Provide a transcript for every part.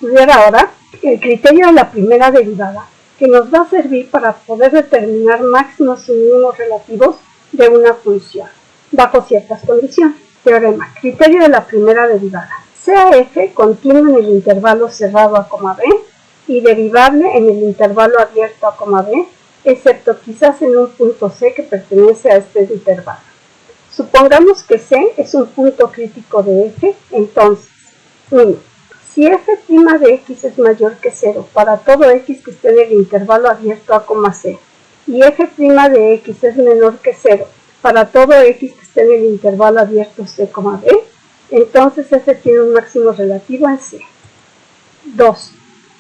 estudiar ahora el criterio de la primera derivada, que nos va a servir para poder determinar máximos y mínimos relativos de una función, bajo ciertas condiciones. Teorema. Criterio de la primera derivada. Sea f continuo en el intervalo cerrado a, b y derivable en el intervalo abierto a, b, excepto quizás en un punto c que pertenece a este intervalo. Supongamos que c es un punto crítico de f, entonces, 1. Si f' de x es mayor que 0 para todo x que esté en el intervalo abierto a, c, y f' de x es menor que 0 para todo x que esté en el intervalo abierto c, b, entonces f tiene un máximo relativo en c. 2.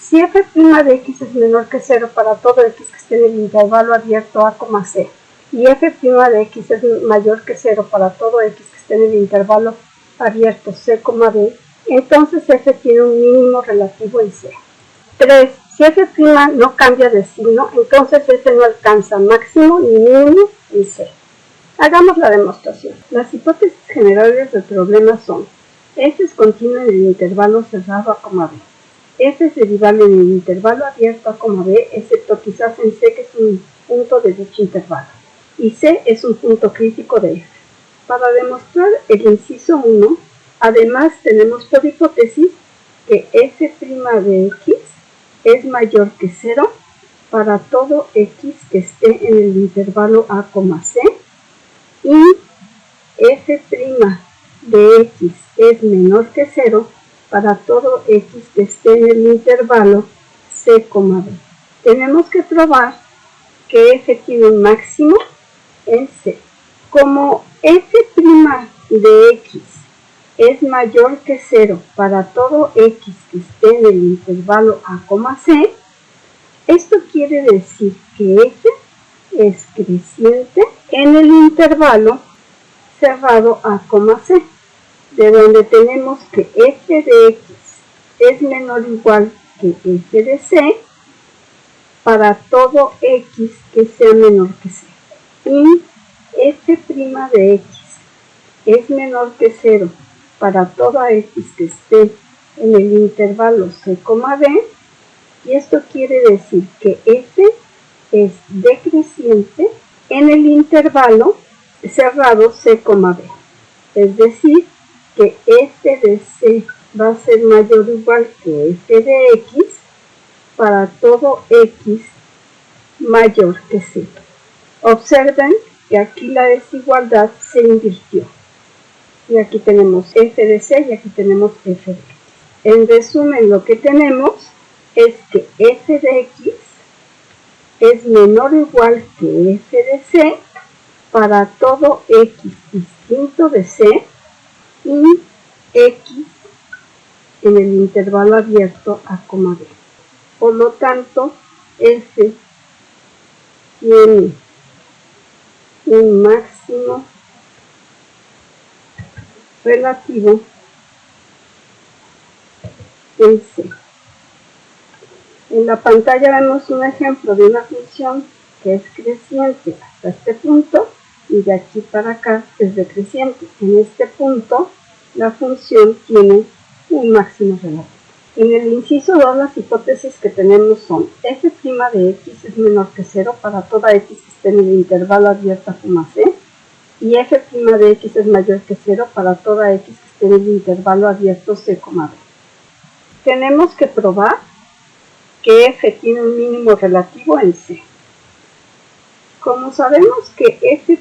Si f' de x es menor que 0 para todo x que esté en el intervalo abierto a, c, y f' de x es mayor que 0 para todo x que esté en el intervalo abierto c, b, entonces f tiene un mínimo relativo en c. 3. Si f' no cambia de signo, entonces f no alcanza máximo ni mínimo en c. Hagamos la demostración. Las hipótesis generales del problema son: f es continuo en el intervalo cerrado a, b. F es derivable en el intervalo abierto a, b, excepto quizás en c, que es un punto de dicho intervalo. Y c es un punto crítico de f. Para demostrar el inciso 1, además tenemos por hipótesis que f' de x es mayor que 0 para todo x que esté en el intervalo a, c, y f' de x es menor que 0 para todo x que esté en el intervalo c, b. Tenemos que probar que f tiene un máximo en c. Como f' de x es mayor que 0 para todo x que esté en el intervalo a, c, esto quiere decir que f es creciente en el intervalo cerrado a, c, de donde tenemos que f de x es menor o igual que f de c para todo x que sea menor que c. Y f' de x es menor que 0 para toda x que esté en el intervalo c, b, y esto quiere decir que f es decreciente en el intervalo cerrado c, b. Es decir, que f de c va a ser mayor o igual que f de x para todo x mayor que c. Observen que aquí la desigualdad se invirtió. Y aquí tenemos f de c y aquí tenemos f de x. En resumen, lo que tenemos es que f de x es menor o igual que f de c para todo x distinto de c y x en el intervalo abierto a, b. Por lo tanto, f tiene un máximo relativo en c. En la pantalla vemos un ejemplo de una función que es creciente hasta este punto y de aquí para acá es decreciente. En este punto la función tiene un máximo relativo. En el inciso 2, las hipótesis que tenemos son: f' de x es menor que 0 para toda x que esté en el intervalo abierto a, c, y f' de x es mayor que 0 para toda x que esté en el intervalo abierto c, b. Tenemos que probar que f tiene un mínimo relativo en c. Como sabemos que f'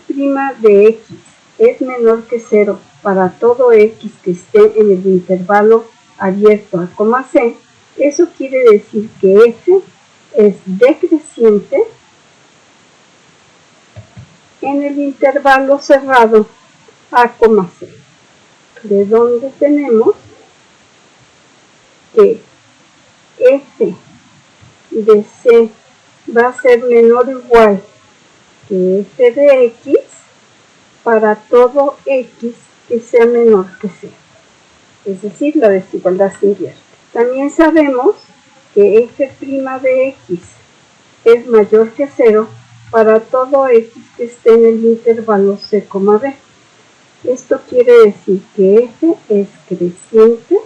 de x es menor que 0 para todo x que esté en el intervalo abierto a, c, eso quiere decir que f es decreciente en el intervalo cerrado a, c, de donde tenemos que f de c va a ser menor o igual que f de x para todo x que sea menor que c. Es decir, la desigualdad se invierte. También sabemos que f' de x es mayor que 0 para todo x que esté en el intervalo c, b. Esto quiere decir que f es creciente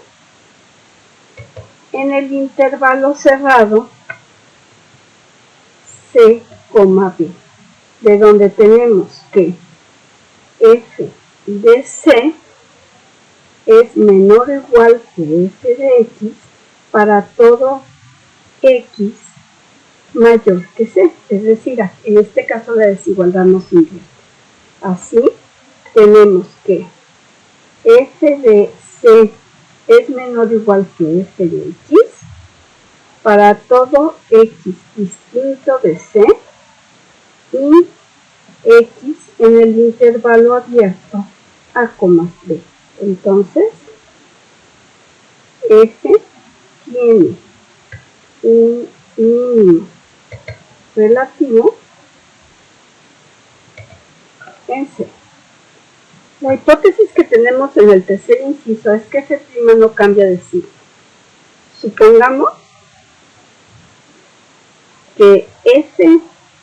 en el intervalo cerrado C, B, de donde tenemos que f de C es menor o igual que f de x para todo x mayor que C, es decir, en este caso la desigualdad no se invierte. Así tenemos que f de C es menor o igual que f de x para todo x distinto de C y x en el intervalo abierto a, B. Entonces, f tiene un mínimo relativo en C. La hipótesis que tenemos en el tercer inciso es que f' no cambia de signo. Supongamos que f'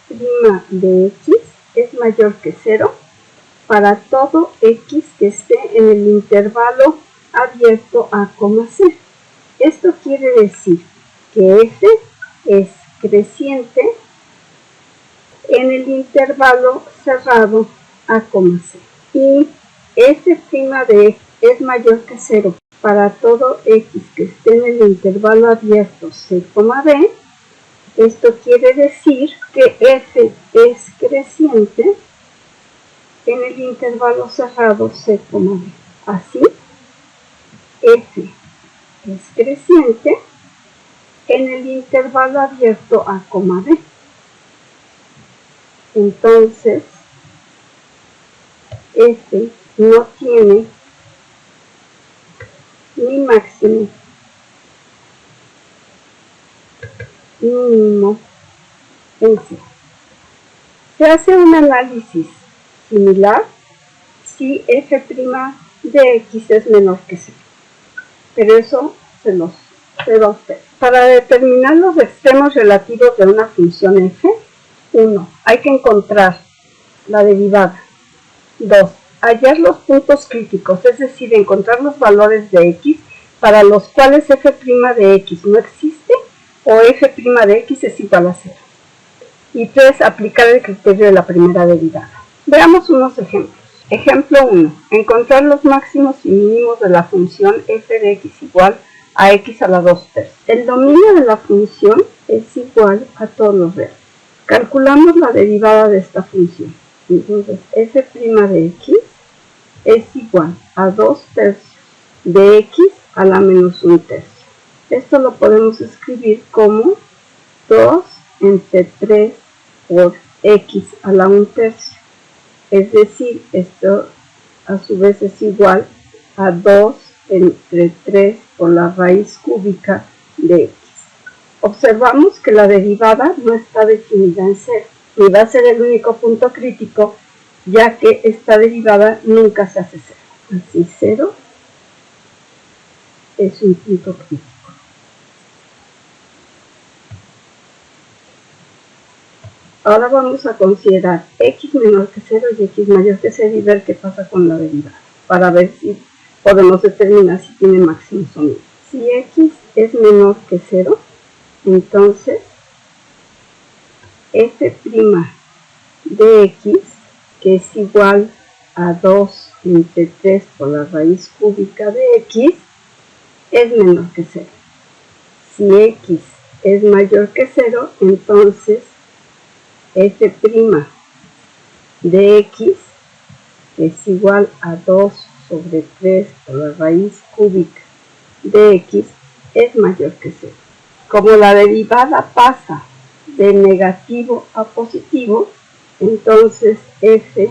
de x es mayor que 0 para todo x que esté en el intervalo abierto a, C. Esto quiere decir que f es creciente en el intervalo cerrado a, C. Y f' de x es mayor que 0 para todo x que esté en el intervalo abierto C, B. Esto quiere decir que f es creciente en el intervalo cerrado C, B. Así, f es creciente en el intervalo abierto a, B. Entonces, f no tiene ni máximo ni mínimo en C. Se hace un análisis similar si f' de x es menor que 0. Pero eso se los cedo a usted. Para determinar los extremos relativos de una función f, 1. Hay que encontrar la derivada. 2. Hallar los puntos críticos, es decir, encontrar los valores de x para los cuales f' de x no existe o f' de x es igual a 0. Y 3. Aplicar el criterio de la primera derivada. Veamos unos ejemplos. Ejemplo 1. Encontrar los máximos y mínimos de la función f de x igual a x a la 2/3. El dominio de la función es igual a todos los reales. Calculamos la derivada de esta función. Entonces, f' de x es igual a 2/3 de x a la menos 1/3. Esto lo podemos escribir como 2 entre 3 por x a la 1/3. Es decir, esto a su vez es igual a 2 entre 3 por la raíz cúbica de x. Observamos que la derivada no está definida en 0 y va a ser el único punto crítico, ya que esta derivada nunca se hace 0. Así 0 es un punto crítico. Ahora vamos a considerar x menor que 0 y x mayor que 0 y ver qué pasa con la derivada, para ver si podemos determinar si tiene máximos o mínimos. Si x es menor que 0, entonces f' de x, que es igual a 2 entre 3 por la raíz cúbica de x, es menor que 0. Si x es mayor que 0, entonces f' de x es igual a 2 sobre 3 por la raíz cúbica de x es mayor que 0. Como la derivada pasa de negativo a positivo, entonces f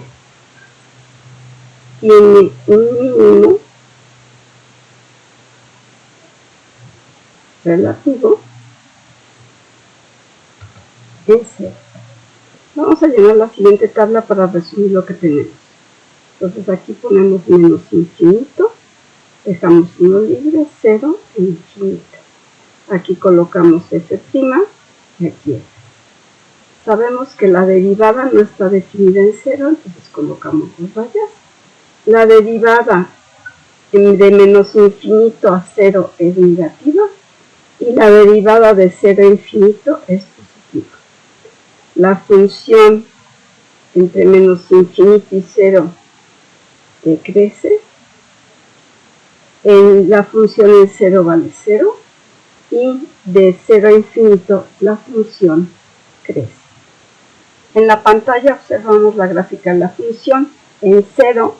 tiene un mínimo relativo en 0. Vamos a llenar la siguiente tabla para resumir lo que tenemos. Entonces aquí ponemos menos infinito, dejamos 1 libre, 0 e infinito. Aquí colocamos f' y aquí f. Sabemos que la derivada no está definida en 0, entonces colocamos 2 rayas. La derivada de menos infinito a 0 es negativa la derivada de 0 a infinito es positiva. La función entre menos infinito y 0 decrece. La función en 0 vale 0 y de 0 a infinito la función crece. En la pantalla observamos la gráfica de la función. En 0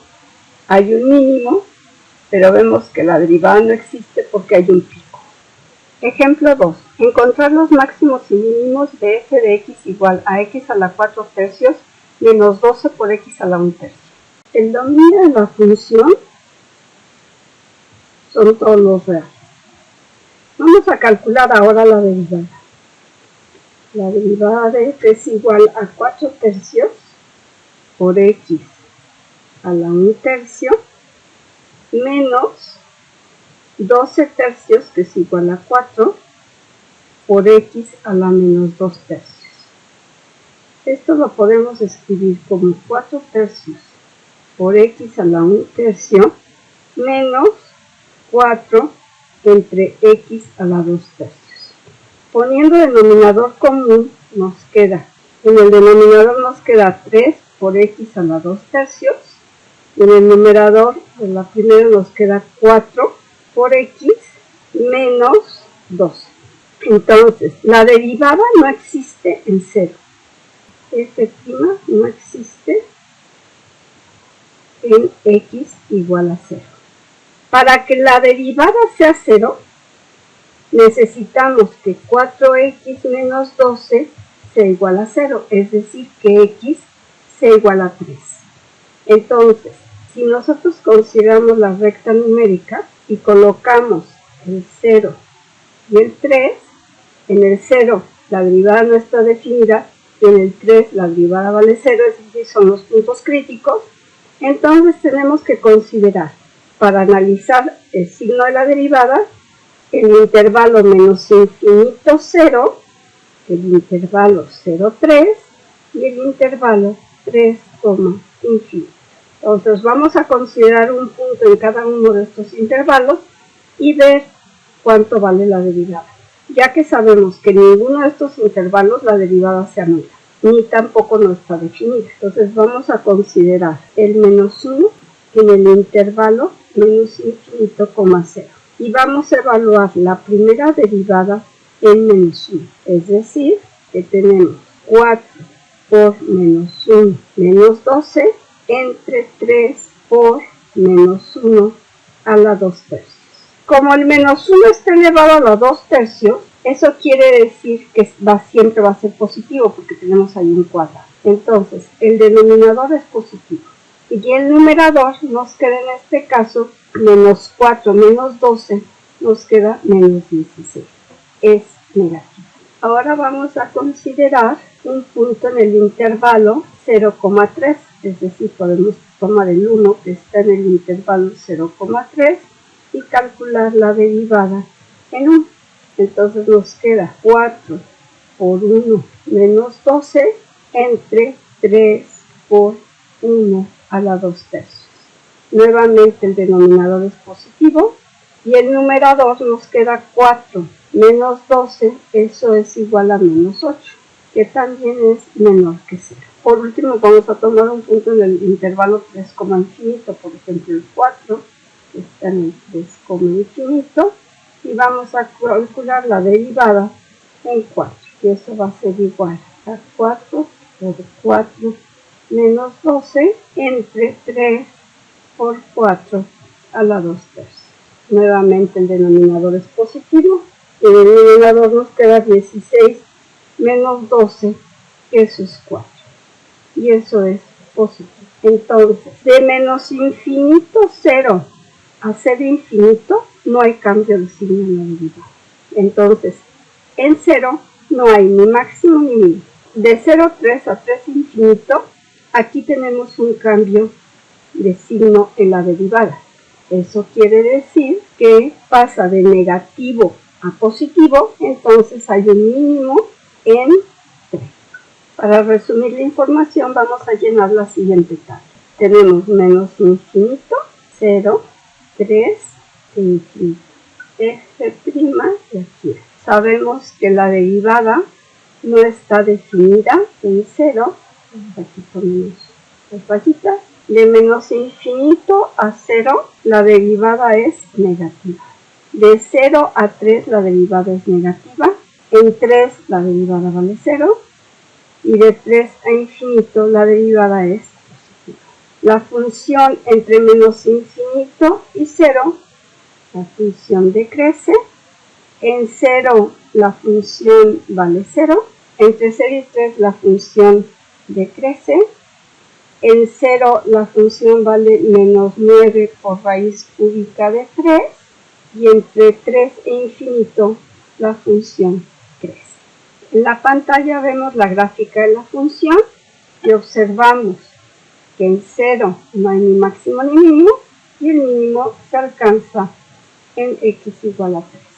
hay un mínimo, pero vemos que la derivada no existe porque hay un pico. Ejemplo 2. Encontrar los máximos y mínimos de f de x igual a x a la 4 tercios menos 12 por x a la 1 tercio. El dominio de la función son todos los reales. Vamos a calcular ahora la derivada. La derivada de f es igual a 4 tercios por x a la 1 tercio menos 12 tercios, que es igual a 4, por x a la menos 2 tercios. Esto lo podemos escribir como 4 tercios por x a la 1 tercio menos 4 entre x a la 2 tercios. Poniendo denominador común nos queda, en el denominador nos queda 3 por x a la 2 tercios, y en el numerador de la primera nos queda 4 por x menos 12. Entonces, la derivada no existe en 0. F' no existe en x igual a 0. Para que la derivada sea 0, necesitamos que 4x menos 12 sea igual a 0, es decir, que x sea igual a 3. Entonces, si nosotros consideramos la recta numérica y colocamos el 0 y el 3, en el 0 la derivada no está definida y en el 3 la derivada vale 0, es decir, son los puntos críticos, entonces tenemos que considerar, para analizar el signo de la derivada, el intervalo menos infinito 0, el intervalo 0, 3 y el intervalo 3, infinito. Entonces vamos a considerar un punto en cada uno de estos intervalos y ver cuánto vale la derivada, ya que sabemos que en ninguno de estos intervalos la derivada sea nula, ni tampoco no está definida. Entonces vamos a considerar el menos 1 en el intervalo menos infinito, 0. Y vamos a evaluar la primera derivada en menos 1, es decir, que tenemos 4 por menos 1 menos 12 entre 3 por menos 1 a la 2 tercios. Como el menos 1 está elevado a la 2 tercios, eso quiere decir que siempre va a ser positivo porque tenemos ahí un cuadrado. Entonces, el denominador es positivo. Y el numerador nos queda en este caso menos 4 menos 12, nos queda menos 16. Es negativo. Ahora vamos a considerar un punto en el intervalo 0,3, es decir, podemos tomar el 1 que está en el intervalo 0,3 y calcular la derivada en 1. Entonces nos queda 4 por 1 menos 12 entre 3 por 1 a la 2 tercios. Nuevamente el denominador es positivo y el numerador nos queda 4 menos 12, eso es igual a menos 8, que también es menor que 0. Por último vamos a tomar un punto en el intervalo 3, infinito, por ejemplo el 4, que está en el 3, infinito, y vamos a calcular la derivada en 4, y eso va a ser igual a 4 por 4 menos 12 entre 3 por 4 a la 2 tercios. Nuevamente el denominador es positivo y en el numerador nos queda 16 menos 12, eso es 4. Y eso es positivo. Entonces, de menos infinito 0 a 0 infinito no hay cambio de signo en la derivada. Entonces, en 0 no hay ni máximo ni mínimo. De 0,3 a 3 infinito, aquí tenemos un cambio de signo en la derivada. Eso quiere decir que pasa de negativo a positivo, entonces hay un mínimo en 3. Para resumir la información vamos a llenar la siguiente tabla. Tenemos menos infinito, 0, 3 e infinito. F' y aquí es. sabemos que la derivada no está definida en 0, aquí ponemos las rayitas, de menos infinito a 0 la derivada es negativa. De 0 a 3 la derivada es negativa, en 3 la derivada vale 0 y de 3 a infinito la derivada es positiva. La función entre menos infinito y 0, la función decrece, en 0 la función vale 0, entre 0 y 3 la función decrece, en 0 la función vale menos 9 por raíz cúbica de 3 y entre 3 e infinito la función crece. En la pantalla vemos la gráfica de la función y observamos que en 0 no hay ni máximo ni mínimo y el mínimo se alcanza en x igual a 3.